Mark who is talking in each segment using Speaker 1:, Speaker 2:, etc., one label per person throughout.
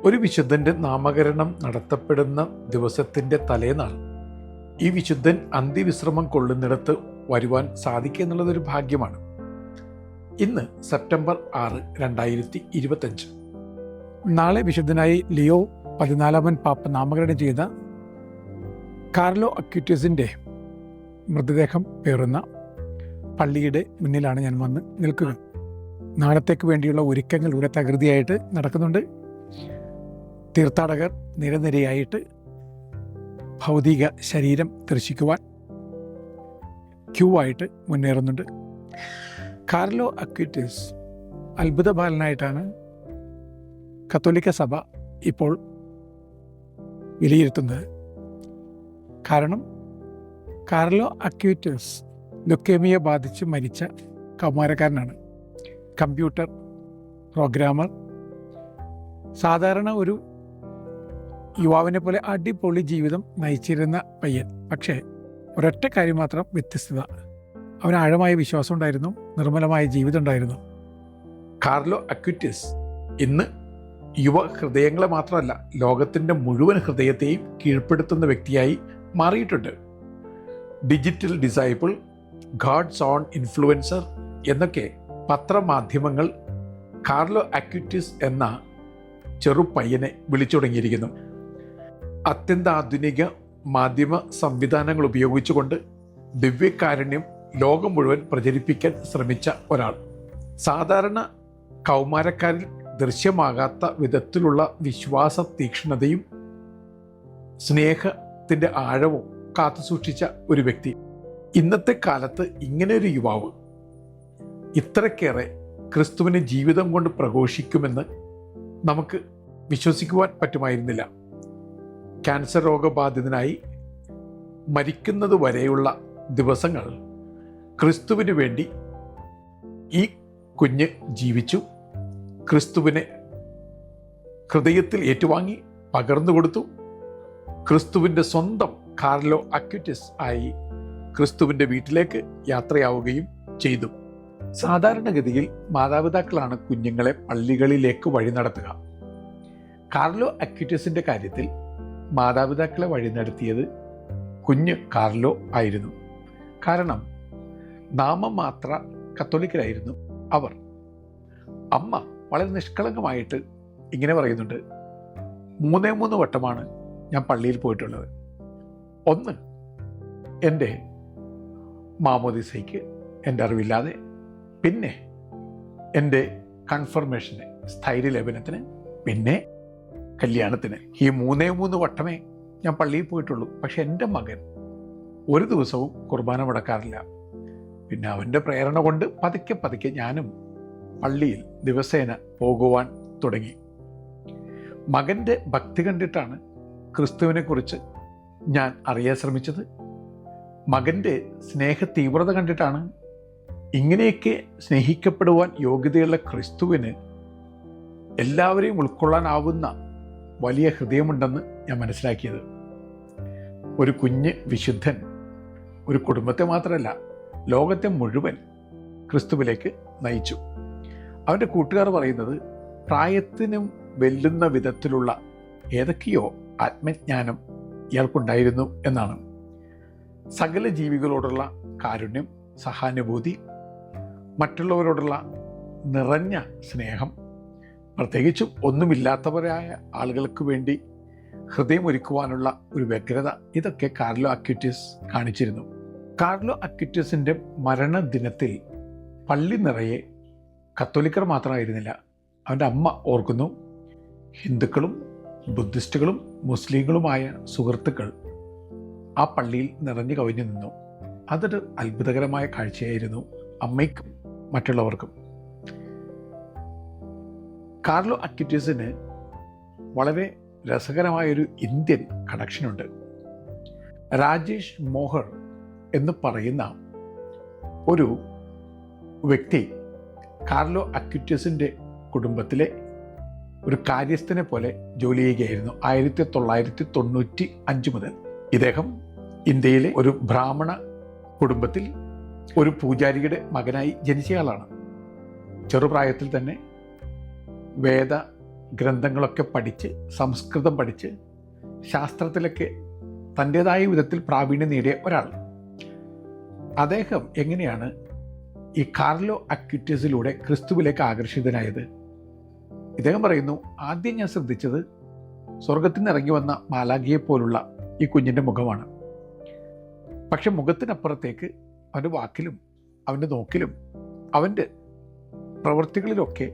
Speaker 1: ഒരു വിശുദ്ധൻ്റെ നാമകരണം നടത്തപ്പെടുന്ന ദിവസത്തിൻ്റെ തലേനാൾ ഈ വിശുദ്ധൻ അന്ത്യവിശ്രമം കൊള്ളുന്നിടത്ത് വരുവാൻ സാധിക്കുക എന്നുള്ളതൊരു ഭാഗ്യമാണ്. ഇന്ന് സെപ്റ്റംബർ 6, 2025.
Speaker 2: നാളെ വിശുദ്ധനായി ലിയോ 14 പാപ്പ നാമകരണം ചെയ്ത കാർലോ അക്യൂറ്റസിൻ്റെ മൃതദേഹം പേറുന്ന പള്ളിയുടെ മുന്നിലാണ് ഞാൻ വന്ന് നിൽക്കുക. നാളത്തേക്ക് വേണ്ടിയുള്ള ഒരുക്കങ്ങൾ ഇവിടെ തകൃതിയായിട്ട് നടക്കുന്നുണ്ട്. തീർത്ഥാടകർ നിരനിരയായിട്ട് ഭൗതിക ശരീരം ദർശിക്കുവാൻ ക്യൂ ആയിട്ട് മുന്നേറുന്നുണ്ട്. കാർലോ അക്യൂറ്റസ് അത്ഭുത ബാലനായിട്ടാണ് കത്തോലിക്ക സഭ ഇപ്പോൾ വിലയിരുത്തുന്നത്. കാരണം കാർലോ അക്യൂറ്റസ് ലുക്കേമിയ ബാധിച്ച് മരിച്ച കൗമാരക്കാരനാണ്. കമ്പ്യൂട്ടർ പ്രോഗ്രാമർ, സാധാരണ ഒരു യുവാവിനെ പോലെ അടിപൊളി ജീവിതം നയിച്ചിരുന്ന പയ്യൻ. പക്ഷേ ഒരൊറ്റ കാര്യം മാത്രം വ്യത്യസ്തത, അവന് ആഴമായ വിശ്വാസം ഉണ്ടായിരുന്നു, നിർമ്മലമായ ജീവിതം ഉണ്ടായിരുന്നു.
Speaker 1: കാർലോ അക്യൂറ്റസ് ഇന്ന് യുവ ഹൃദയങ്ങളെ മാത്രമല്ല, ലോകത്തിൻ്റെ മുഴുവൻ ഹൃദയത്തെയും കീഴ്പ്പെടുത്തുന്ന വ്യക്തിയായി മാറിയിട്ടുണ്ട്. Digital disciple, God's on influencer എന്നൊക്കെ പത്രമാധ്യമങ്ങൾ കാർലോ അക്യൂറ്റസ് എന്ന ചെറുപയ്യനെ വിളിച്ചു തുടങ്ങിയിരിക്കുന്നു. അത്യന്താധുനിക മാധ്യമ സംവിധാനങ്ങൾ ഉപയോഗിച്ചുകൊണ്ട് ദിവ്യകാരുണ്യം ലോകം മുഴുവൻ പ്രചരിപ്പിക്കാൻ ശ്രമിച്ച ഒരാൾ. സാധാരണ കൗമാരക്കാരിൽ ദൃശ്യമാകാത്ത വിധത്തിലുള്ള വിശ്വാസ തീക്ഷ്ണതയും സ്നേഹത്തിൻ്റെ ആഴവും കാത്തുസൂക്ഷിച്ച ഒരു വ്യക്തി. ഇന്നത്തെ കാലത്ത് ഇങ്ങനെ ഒരു യുവാവ് ഇത്രയ്ക്കേറെ ക്രിസ്തുവിനെ ജീവിതം കൊണ്ട് പ്രഘോഷിക്കുമെന്ന് നമുക്ക് വിശ്വസിക്കുവാൻ പറ്റുമായിരുന്നില്ല. ക്യാൻസർ രോഗബാധിതനായി മരിക്കുന്നത് വരെയുള്ള ദിവസങ്ങൾ ക്രിസ്തുവിന് വേണ്ടി ഈ കുഞ്ഞ് ജീവിച്ചു. ക്രിസ്തുവിനെ ഹൃദയത്തിൽ ഏറ്റുവാങ്ങി പകർന്നു കൊടുത്തു. ക്രിസ്തുവിൻ്റെ സ്വന്തം കാർലോ അക്യൂറ്റസ് ആയി ക്രിസ്തുവിൻ്റെ വീട്ടിലേക്ക് യാത്രയാവുകയും ചെയ്തു. സാധാരണഗതിയിൽ മാതാപിതാക്കളാണ് കുഞ്ഞുങ്ങളെ പള്ളികളിലേക്ക് വഴി നടത്തുക. കാർലോ അക്യൂറ്റസിൻ്റെ കാര്യത്തിൽ മാതാപിതാക്കളെ വഴി നടത്തിയത് കുഞ്ഞ് കാർലോ ആയിരുന്നു. കാരണം നാമമാത്ര കത്തോലിക്കരായിരുന്നു അവർ. അമ്മ വളരെ നിഷ്കളങ്കമായിട്ട് ഇങ്ങനെ പറയുന്നുണ്ട്: 3 വട്ടമാണ് ഞാൻ പള്ളിയിൽ പോയിട്ടുള്ളത്. ഒന്ന്, എൻ്റെ മാമോദിസയ്ക്ക് എൻ്റെ അറിവില്ലാതെ, പിന്നെ എൻ്റെ കൺഫർമേഷന്, സ്ഥൈര്യലേപനത്തിന്, പിന്നെ കല്യാണത്തിന്. ഈ 3 വട്ടമേ ഞാൻ പള്ളിയിൽ പോയിട്ടുള്ളൂ. പക്ഷെ എൻ്റെ മകൻ ഒരു ദിവസവും കുർബാന മുടക്കാറില്ല. പിന്നെ അവൻ്റെ പ്രേരണ കൊണ്ട് പതുക്കെ പതുക്കെ ഞാനും പള്ളിയിൽ ദിവസേന പോകുവാൻ തുടങ്ങി. മകൻ്റെ ഭക്തി കണ്ടിട്ടാണ് ക്രിസ്തുവിനെക്കുറിച്ച് ഞാൻ അറിയാൻ ശ്രമിച്ചത്. മകൻ്റെ സ്നേഹ തീവ്രത കണ്ടിട്ടാണ് ഇങ്ങനെയൊക്കെ സ്നേഹിക്കപ്പെടുവാൻ യോഗ്യതയുള്ള ക്രിസ്തുവിന് എല്ലാവരെയും ഉൾക്കൊള്ളാനാവുന്ന വലിയ ഹൃദയമുണ്ടെന്ന് ഞാൻ മനസ്സിലാക്കിയത്. ഒരു കുഞ്ഞ് വിശുദ്ധൻ ഒരു കുടുംബത്തെ മാത്രമല്ല, ലോകത്തെ മുഴുവൻ ക്രിസ്തുവിലേക്ക് നയിച്ചു. അവൻ്റെ കൂട്ടുകാർ പറയുന്നത് പ്രായത്തിനും വെല്ലുന്ന വിധത്തിലുള്ള ഏതൊക്കെയോ ആത്മജ്ഞാനം ഇയാൾക്കുണ്ടായിരുന്നു എന്നാണ്. സകല ജീവികളോടുള്ള കാരുണ്യം, സഹാനുഭൂതി, മറ്റുള്ളവരോടുള്ള നിറഞ്ഞ സ്നേഹം, പ്രത്യേകിച്ചും ഒന്നുമില്ലാത്തവരായ ആളുകൾക്ക് വേണ്ടി ഹൃദയമൊരുക്കുവാനുള്ള ഒരു വ്യഗ്രത, ഇതൊക്കെ കാർലോ അക്യൂറ്റസ് കാണിച്ചിരുന്നു. കാർലോ അക്യൂറ്റസിൻ്റെ മരണദിനത്തിൽ പള്ളി നിറയെ കത്തോലിക്കർ മാത്രമായിരുന്നില്ല. അവൻ്റെ അമ്മ ഓർക്കുന്നു. ഹിന്ദുക്കളും ബുദ്ധിസ്റ്റുകളും മുസ്ലിങ്ങളുമായ സുഹൃത്തുക്കൾ ആ പള്ളിയിൽ നിറഞ്ഞു കവിഞ്ഞു നിന്നു. അതൊരു അത്ഭുതകരമായ കാഴ്ചയായിരുന്നു അമ്മയ്ക്കും മറ്റുള്ളവർക്കും. കാർലോ അക്യൂറ്റസിന് വളരെ രസകരമായൊരു ഇന്ത്യൻ കണക്ഷനുണ്ട്. രാജേഷ് മോഹർ എന്ന് പറയുന്ന ഒരു വ്യക്തി കാർലോ അക്യൂറ്റസിൻ്റെ കുടുംബത്തിലെ ഒരു കാര്യസ്ഥനെ പോലെ ജോലി ചെയ്യുകയായിരുന്നു 1995 മുതൽ. ഇദ്ദേഹം ഇന്ത്യയിലെ ഒരു ബ്രാഹ്മണ കുടുംബത്തിൽ ഒരു പൂജാരിയുടെ മകനായി ജനിച്ചയാളാണ്. ചെറുപ്രായത്തിൽ തന്നെ വേദ ഗ്രന്ഥങ്ങളൊക്കെ പഠിച്ച്, സംസ്കൃതം പഠിച്ച്, ശാസ്ത്രത്തിലൊക്കെ തൻ്റേതായ വിധത്തിൽ പ്രാവീണ്യം നേടിയ ഒരാൾ. അദ്ദേഹം എങ്ങനെയാണ് ഈ കാർലോ അക്വിറ്റസിലൂടെ ക്രിസ്തുവിലേക്ക് ആകർഷിതനായത്? ഇദ്ദേഹം പറയുന്നു, ആദ്യം ഞാൻ ശ്രദ്ധിച്ചത് സ്വർഗത്തിൽ നിന്ന് ഇറങ്ങി വന്ന മാലാഖയെ പോലുള്ള ഈ കുഞ്ഞിൻ്റെ മുഖമാണ്. പക്ഷെ മുഖത്തിനപ്പുറത്തേക്ക് അവൻ്റെ വാക്കിലും അവൻ്റെ നോക്കിലും അവൻ്റെ പ്രവൃത്തികളിലൊക്കെ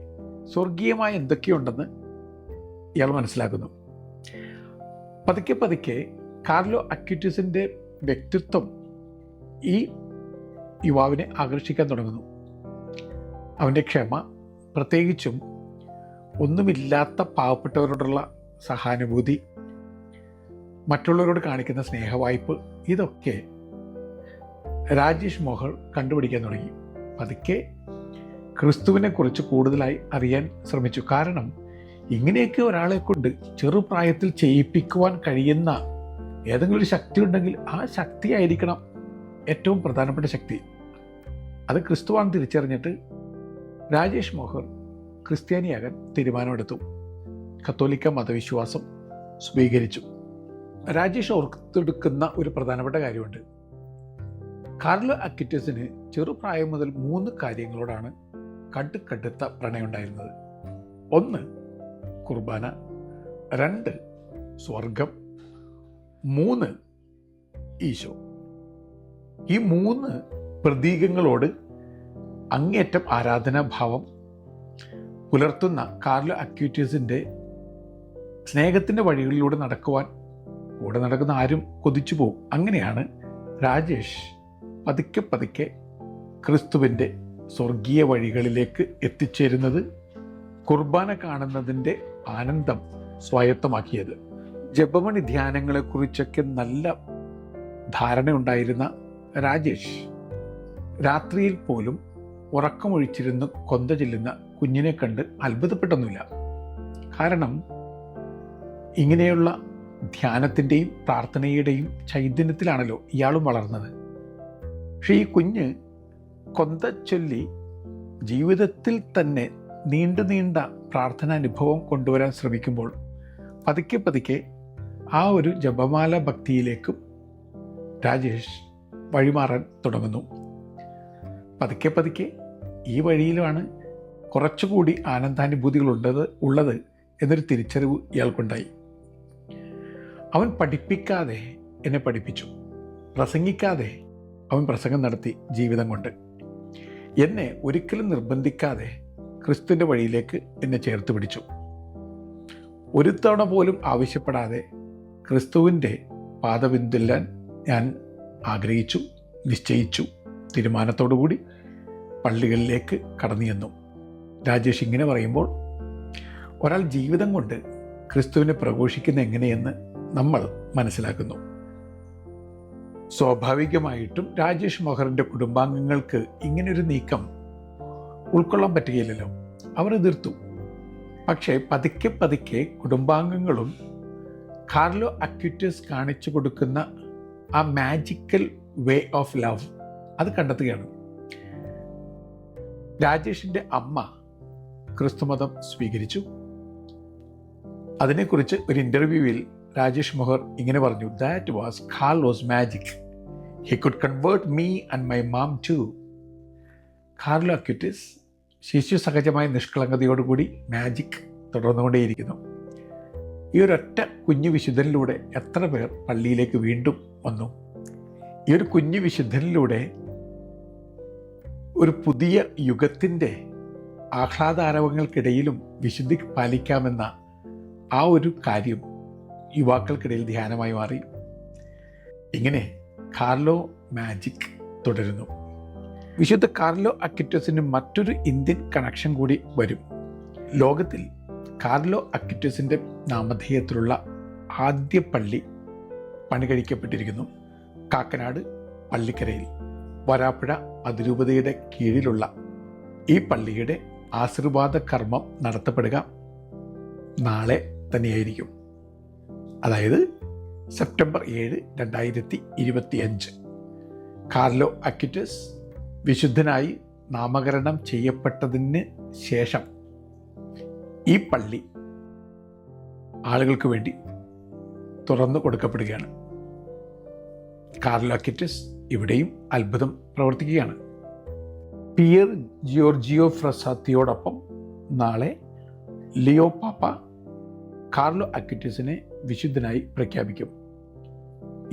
Speaker 1: സ്വർഗീയമായ എന്തൊക്കെയുണ്ടെന്ന് ഇയാൾ മനസ്സിലാക്കുന്നു. പതുക്കെ പതുക്കെ കാർലോ അക്വിറ്റസിൻ്റെ വ്യക്തിത്വം ഈ യുവാവിനെ ആകർഷിക്കാൻ തുടങ്ങുന്നു. അവൻ്റെ ക്ഷമ, പ്രത്യേകിച്ചും ഒന്നുമില്ലാത്ത പാവപ്പെട്ടവരോടുള്ള സഹാനുഭൂതി, മറ്റുള്ളവരോട് കാണിക്കുന്ന സ്നേഹവായ്പ്, ഇതൊക്കെ രാജേഷ് മോഹർ കണ്ടുപിടിക്കാൻ തുടങ്ങി. പതുക്കെ ക്രിസ്തുവിനെ കുറിച്ച് കൂടുതലായി അറിയാൻ ശ്രമിച്ചു. കാരണം ഇങ്ങനെയൊക്കെ ഒരാളെ കൊണ്ട് ചെറുപ്രായത്തിൽ ചെയ്യിപ്പിക്കുവാൻ കഴിയുന്ന ഏതെങ്കിലും ഒരു ശക്തി ഉണ്ടെങ്കിൽ ആ ശക്തിയായിരിക്കണം ഏറ്റവും പ്രധാനപ്പെട്ട ശക്തി. അത് ക്രിസ്തുവാണെന്ന് തിരിച്ചറിഞ്ഞിട്ട് രാജേഷ് മോഹർ ക്രിസ്ത്യാനിയാകാൻ തീരുമാനമെടുത്തു. കത്തോലിക്ക മതവിശ്വാസം സ്വീകരിച്ചു. രാജേഷ് ഓർത്തെടുക്കുന്ന ഒരു പ്രധാനപ്പെട്ട കാര്യമുണ്ട്. കാർലോ അക്വിറ്റസിന് ചെറുപ്രായം മുതൽ 3 കാര്യങ്ങളോടാണ് കടുത്ത പ്രണയമുണ്ടായിരുന്നത്. 1 കുർബാന, 2 സ്വർഗം, 3 ഈശോ. ഈ 3 പ്രതീകങ്ങളോട് അങ്ങേയറ്റം ആരാധനാഭാവം പുലർത്തുന്ന കാർലോ അക്വിറ്റസിൻ്റെ സ്നേഹത്തിൻ്റെ വഴികളിലൂടെ നടക്കുവാൻ കൂടെ നടക്കുന്ന ആരും കൊതിച്ചു പോകും. അങ്ങനെയാണ് രാജേഷ് പതുക്കെ പതുക്കെ ക്രിസ്തുവിൻ്റെ സ്വർഗീയ വഴികളിലേക്ക് എത്തിച്ചേരുന്നത്, കുർബാന കാണുന്നതിൻ്റെ ആനന്ദം സ്വായത്തമാക്കിയത്. ജപമണി ധ്യാനങ്ങളെക്കുറിച്ചൊക്കെ നല്ല ധാരണയുണ്ടായിരുന്ന രാജേഷ് രാത്രിയിൽ പോലും ഉറക്കമൊഴിച്ചിരുന്ന് കൊന്ത ചെല്ലുന്ന കുഞ്ഞിനെ കണ്ട് അത്ഭുതപ്പെട്ടൊന്നുമില്ല. കാരണം ഇങ്ങനെയുള്ള ധ്യാനത്തിൻ്റെയും പ്രാർത്ഥനയുടെയും ചൈതന്യത്തിലാണല്ലോ ഇയാളും വളർന്നത്. പക്ഷേ ഈ കുഞ്ഞ് കൊന്ത ചൊല്ലി ജീവിതത്തിൽ തന്നെ നീണ്ട പ്രാർത്ഥനാനുഭവം കൊണ്ടുവരാൻ ശ്രമിക്കുമ്പോൾ പതുക്കെ പതുക്കെ ആ ഒരു ജപമാല ഭക്തിയിലേക്കും രാജേഷ് വഴിമാറാൻ തുടങ്ങുന്നു. പതുക്കെ പതുക്കെ ഈ വഴിയിലാണ് കുറച്ചുകൂടി ആനന്ദാനുഭൂതികൾ ഉള്ളത് എന്നൊരു തിരിച്ചറിവ് ഇയാൾക്കുണ്ടായി. അവൻ പഠിപ്പിക്കാതെ എന്നെ പഠിപ്പിച്ചു, പ്രസംഗിക്കാതെ അവൻ പ്രസംഗം നടത്തി ജീവിതം കൊണ്ട്. എന്നെ ഒരിക്കലും നിർബന്ധിക്കാതെ ക്രിസ്തുവിൻ്റെ വഴിയിലേക്ക് എന്നെ ചേർത്ത് പിടിച്ചു. ഒരു തവണ പോലും ആവശ്യപ്പെടാതെ ക്രിസ്തുവിൻ്റെ പാദബിന്ദുല്ലാൻ ഞാൻ ആഗ്രഹിച്ചു, നിശ്ചയിച്ചു. തീരുമാനത്തോടുകൂടി പള്ളികളിലേക്ക് കടന്നു ചെന്നു. രാജേഷ് ഇങ്ങനെ പറയുമ്പോൾ ഒരാൾ ജീവിതം കൊണ്ട് ക്രിസ്തുവിനെ പ്രഘോഷിക്കുന്ന എങ്ങനെയെന്ന് നമ്മൾ മനസ്സിലാക്കുന്നു. സ്വാഭാവികമായിട്ടും രാജേഷ് മോഹറിൻ്റെ കുടുംബാംഗങ്ങൾക്ക് ഇങ്ങനൊരു നീക്കം ഉൾക്കൊള്ളാൻ പറ്റുകയില്ലല്ലോ. അവർ എതിർത്തു. പക്ഷേ പതുക്കെ പതുക്കെ കുടുംബാംഗങ്ങളും കാർലോ അക്വിറ്റസ് കാണിച്ചു കൊടുക്കുന്ന ആ മാജിക്കൽ വേ ഓഫ് ലവ് അത് കണ്ടെത്തുകയാണ്. രാജേഷിൻ്റെ അമ്മ ക്രിസ്തുമതം സ്വീകരിച്ചു. അതിനെക്കുറിച്ച് ഒരു ഇൻ്റർവ്യൂവിൽ രാജേഷ് മോഹർ ഇങ്ങനെ പറഞ്ഞു, that was Carlo's magic. He could convert me and my mom too. Carlo അക്വിറ്റസ് ശിശു സഹജമായ നിഷ്കളങ്കതയോടുകൂടി മാജിക് തുടർന്നുകൊണ്ടേയിരിക്കുന്നു. ഈ ഒരൊറ്റ കുഞ്ഞു വിശുദ്ധനിലൂടെ എത്ര പേർ പള്ളിയിലേക്ക് വീണ്ടും വന്നു. ഈ ഒരു കുഞ്ഞു വിശുദ്ധനിലൂടെ ഒരു പുതിയ യുഗത്തിൻ്റെ ആഹ്ലാദാരവങ്ങൾക്കിടയിലും വിശുദ്ധി പാലിക്കാമെന്ന ആ ഒരു കാര്യം യുവാക്കൾക്കിടയിൽ ധ്യാനമായി മാറി. ഇങ്ങനെ കാർലോ മാജിക് തുടരുന്നു. വിശുദ്ധ കാർലോ അക്വിറ്റസിന് മറ്റൊരു ഇന്ത്യൻ കണക്ഷൻ കൂടി വരും. ലോകത്തിൽ കാർലോ അക്വിറ്റസിൻ്റെ നാമധേയത്തിലുള്ള ആദ്യ പള്ളി പണി കഴിക്കപ്പെട്ടിരിക്കുന്നു. കാക്കനാട് പള്ളിക്കരയിൽ വരാപ്പുഴ അതിരൂപതയുടെ കീഴിലുള്ള ഈ പള്ളിയുടെ ആശീർവാദ കർമ്മം നടത്തപ്പെടുക നാളെ തന്നെയായിരിക്കും. അതായത് സെപ്റ്റംബർ 7, 2025 കാർലോ അക്വിറ്റസ് വിശുദ്ധനായി നാമകരണം ചെയ്യപ്പെട്ടതിന് ശേഷം ഈ പള്ളി ആളുകൾക്ക് വേണ്ടി തുറന്നു കൊടുക്കപ്പെടുകയാണ്. കാർലോ അക്വിറ്റസ് ഇവിടെയും അത്ഭുതം പ്രവർത്തിക്കുകയാണ്. പിയർ ജിയോർജിയോ ഫ്രസാത്തിയോടൊപ്പം നാളെ ലിയോ പാപ്പ കാർലോ അക്വിറ്റസിനെ വിശുദ്ധനായി പ്രഖ്യാപിക്കും.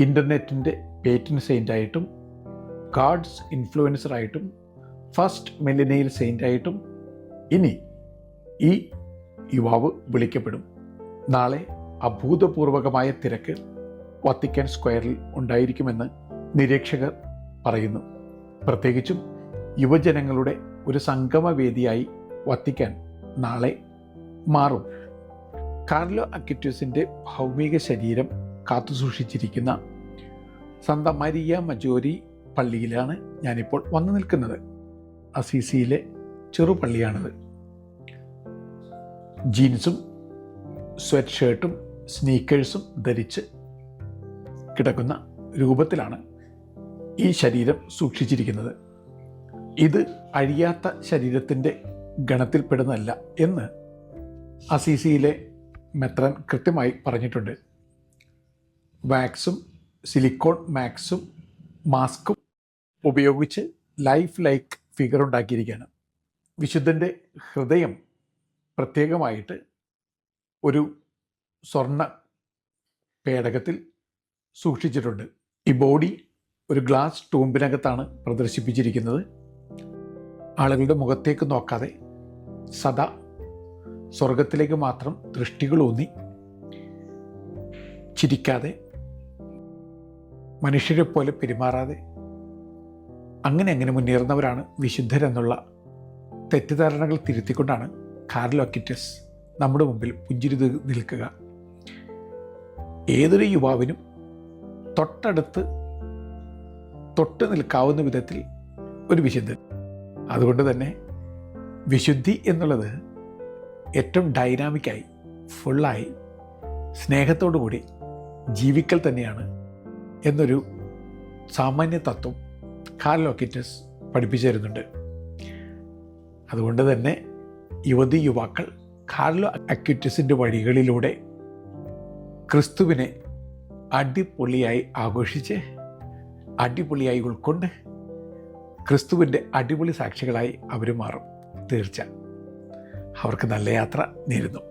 Speaker 1: ഇൻ്റർനെറ്റിൻ്റെ പേറ്റന്റ് സെയിൻ്റായിട്ടും ഗാഡ്സ് ഇൻഫ്ലുവൻസറായിട്ടും ഫസ്റ്റ് മില്ലിനിയൽ സെയിൻ്റായിട്ടും ഇനി ഈ യുവാവ് വിളിക്കപ്പെടും. നാളെ അഭൂതപൂർവകമായ തിരക്ക് വത്തിക്കാൻ സ്ക്വയറിൽ ഉണ്ടായിരിക്കുമെന്ന് നിരീക്ഷകർ പറയുന്നു. പ്രത്യേകിച്ചും യുവജനങ്ങളുടെ ഒരു സംഗമവേദിയായി വത്തിക്കാൻ നാളെ മാറും. കാർലോ അക്വിറ്റസിൻ്റെ ഭൗമിക ശരീരം കാത്തുസൂക്ഷിച്ചിരിക്കുന്ന സന്ത മരിയ മജോരി പള്ളിയിലാണ് ഞാനിപ്പോൾ വന്നു നിൽക്കുന്നത്. അസീസിയിലെ ചെറുപള്ളിയാണിത്. ജീൻസും സ്വെറ്റ് ഷർട്ടും സ്നീക്കേഴ്സും ധരിച്ച് കിടക്കുന്ന രൂപത്തിലാണ് ഈ ശരീരം സൂക്ഷിച്ചിരിക്കുന്നത്. ഇത് അഴിയാത്ത ശരീരത്തിൻ്റെ ഗണത്തിൽപ്പെടുന്നതല്ല എന്ന് അസീസിയിലെ മെത്രാൻ കൃത്യമായി പറഞ്ഞിട്ടുണ്ട്. വാക്സും സിലിക്കോൺ മാസ്കും ഉപയോഗിച്ച് ലൈക്ക് ഫിഗർ ഉണ്ടാക്കിയിരിക്കുകയാണ്. വിശുദ്ധൻ്റെ ഹൃദയം പ്രത്യേകമായിട്ട് ഒരു സ്വർണ്ണ പേടകത്തിൽ സൂക്ഷിച്ചിട്ടുണ്ട്. ഈ ബോഡി ഒരു ഗ്ലാസ് ടൂമ്പിനകത്താണ് പ്രദർശിപ്പിച്ചിരിക്കുന്നത്. ആളുകളുടെ മുഖത്തേക്ക് നോക്കാതെ സദാ സ്വർഗത്തിലേക്ക് മാത്രം ദൃഷ്ടികളൂന്നി ചിരിക്കാതെ മനുഷ്യരെ പോലെ പെരുമാറാതെ അങ്ങനെ മുന്നേറുന്നവരാണ് വിശുദ്ധരെന്നുള്ള തെറ്റിദ്ധാരണകൾ തിരുത്തിക്കൊണ്ടാണ് കാർലോ അക്വിറ്റസ് നമ്മുടെ മുമ്പിൽ പുഞ്ചിരി നിൽക്കുക. ഏതൊരു യുവാവിനും തൊട്ട് നിൽക്കാവുന്ന വിധത്തിൽ ഒരു വിശുദ്ധൻ. അതുകൊണ്ട് തന്നെ വിശുദ്ധി എന്നുള്ളത് ഏറ്റവും ഡൈനാമിക്കായി ഫുള്ളായി സ്നേഹത്തോടു കൂടി ജീവിക്കൽ തന്നെയാണ് എന്നൊരു സാമാന്യ തത്വം കാർലോ അക്വിറ്റസ് പഠിപ്പിച്ചു തരുന്നുണ്ട്. അതുകൊണ്ട് തന്നെ യുവാക്കൾ കാർലോ അക്വിറ്റസിൻ്റെ വഴികളിലൂടെ ക്രിസ്തുവിനെ അടിപൊളിയായി ആഘോഷിച്ച് അടിപൊളിയായി ഉൾക്കൊണ്ട് ക്രിസ്തുവിൻ്റെ അടിപൊളി സാക്ഷികളായി അവർ മാറും. തീർച്ച. അവർക്ക് നല്ല യാത്ര നേരുന്നു.